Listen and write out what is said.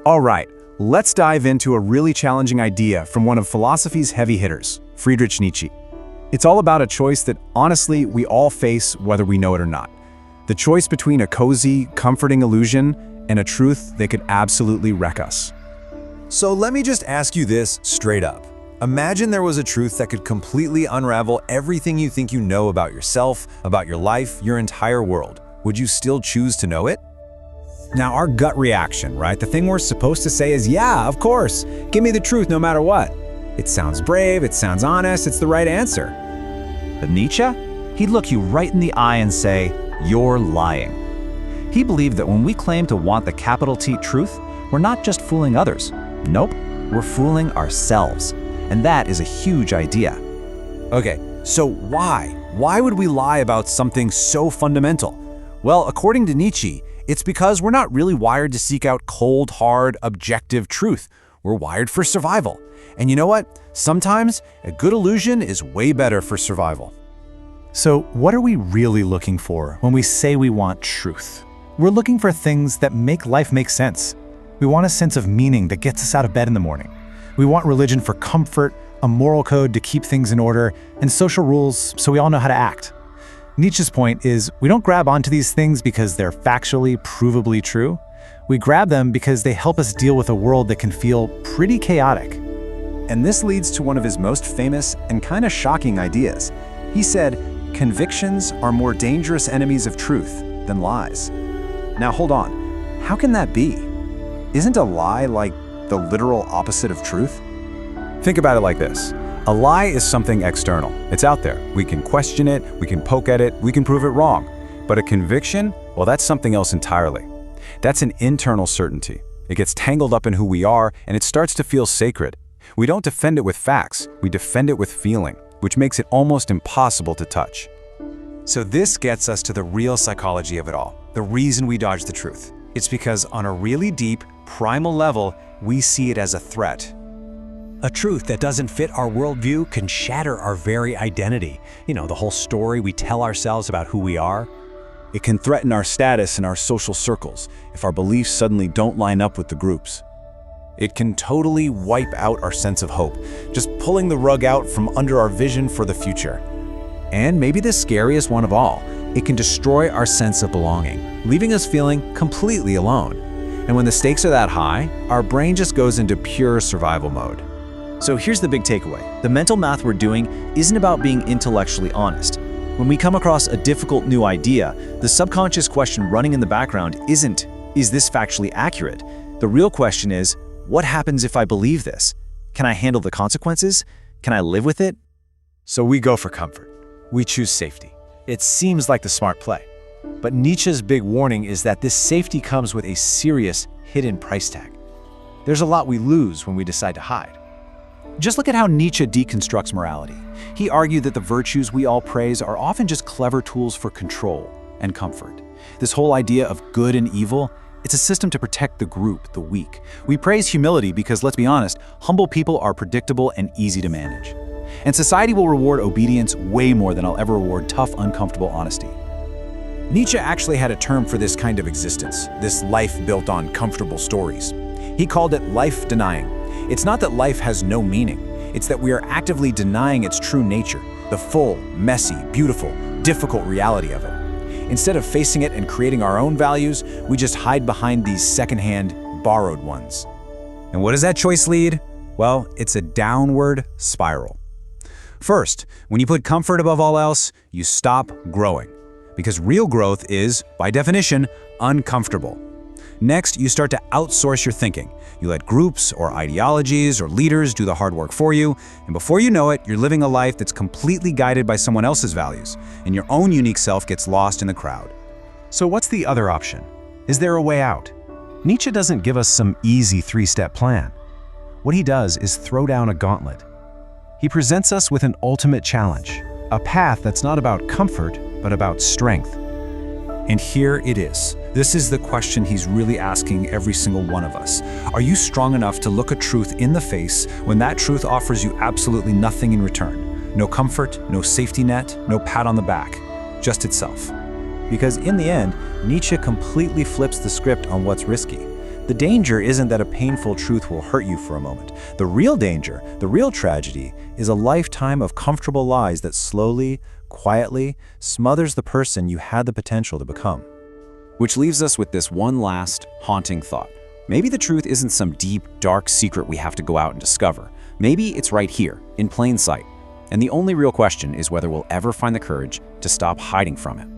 All right, let's dive into a really challenging idea from one of philosophy's heavy hitters, Friedrich Nietzsche. It's all about a choice that, honestly, we all face whether we know it or not. The choice between a cozy, comforting illusion and a truth that could absolutely wreck us. So let me just ask you this straight up. Imagine there was a truth that could completely unravel everything you think you know about yourself, about your life, your entire world. Would you still choose to know it? Now, our gut reaction, right? The thing we're supposed to say is, yeah, of course. Give me the truth no matter what. It sounds brave, it sounds honest, it's the right answer. But Nietzsche? He'd look you right in the eye and say, you're lying. He believed that when we claim to want the capital T truth, we're not just fooling others. Nope, we're fooling ourselves. And that is a huge idea. Okay, so why? Why would we lie about something so fundamental? Well, according to Nietzsche, it's because we're not really wired to seek out cold, hard, objective truth. We're wired for survival. And you know what? Sometimes a good illusion is way better for survival. So what are we really looking for when we say we want truth? We're looking for things that make life make sense. We want a sense of meaning that gets us out of bed in the morning. We want religion for comfort, a moral code to keep things in order, and social rules so we all know how to act. Nietzsche's point is we don't grab onto these things because they're factually, provably true. We grab them because they help us deal with a world that can feel pretty chaotic. And this leads to one of his most famous and kind of shocking ideas. He said, convictions are more dangerous enemies of truth than lies. Now hold on, how can that be? Isn't a lie like the literal opposite of truth? Think about it like this. A lie is something external. It's out there. We can question it, we can poke at it, we can prove it wrong. But a conviction, well, that's something else entirely. That's an internal certainty. It gets tangled up in who we are, and it starts to feel sacred. We don't defend it with facts, we defend it with feeling, which makes it almost impossible to touch. So this gets us to the real psychology of it all, the reason we dodge the truth. It's because on a really deep, primal level, we see it as a threat. A truth that doesn't fit our worldview can shatter our very identity. The whole story we tell ourselves about who we are. It can threaten our status in our social circles if our beliefs suddenly don't line up with the group's. It can totally wipe out our sense of hope, just pulling the rug out from under our vision for the future. And maybe the scariest one of all, it can destroy our sense of belonging, leaving us feeling completely alone. And when the stakes are that high, our brain just goes into pure survival mode. So here's the big takeaway. The mental math we're doing isn't about being intellectually honest. When we come across a difficult new idea, the subconscious question running in the background isn't, is this factually accurate? The real question is, what happens if I believe this? Can I handle the consequences? Can I live with it? So we go for comfort. We choose safety. It seems like the smart play. But Nietzsche's big warning is that this safety comes with a serious, hidden price tag. There's a lot we lose when we decide to hide. Just look at how Nietzsche deconstructs morality. He argued that the virtues we all praise are often just clever tools for control and comfort. This whole idea of good and evil, it's a system to protect the group, the weak. We praise humility because, let's be honest, humble people are predictable and easy to manage. And society will reward obedience way more than I'll ever reward tough, uncomfortable honesty. Nietzsche actually had a term for this kind of existence, this life built on comfortable stories. He called it life denying. It's not that life has no meaning, it's that we are actively denying its true nature, the full, messy, beautiful, difficult reality of it. Instead of facing it and creating our own values, we just hide behind these secondhand, borrowed ones. And what does that choice lead? Well, it's a downward spiral. First, when you put comfort above all else, you stop growing. Because real growth is, by definition, uncomfortable. Next, you start to outsource your thinking. You let groups or ideologies or leaders do the hard work for you, and before you know it, you're living a life that's completely guided by someone else's values, and your own unique self gets lost in the crowd. So what's the other option? Is there a way out? Nietzsche doesn't give us some easy three-step plan. What he does is throw down a gauntlet. He presents us with an ultimate challenge, a path that's not about comfort, but about strength. And here it is. This is the question he's really asking every single one of us. Are you strong enough to look a truth in the face when that truth offers you absolutely nothing in return? No comfort, no safety net, no pat on the back, just itself. Because in the end, Nietzsche completely flips the script on what's risky. The danger isn't that a painful truth will hurt you for a moment. The real danger, the real tragedy, is a lifetime of comfortable lies that slowly, quietly, smothers the person you had the potential to become. Which leaves us with this one last, haunting thought. Maybe the truth isn't some deep, dark secret we have to go out and discover. Maybe it's right here, in plain sight. And the only real question is whether we'll ever find the courage to stop hiding from it.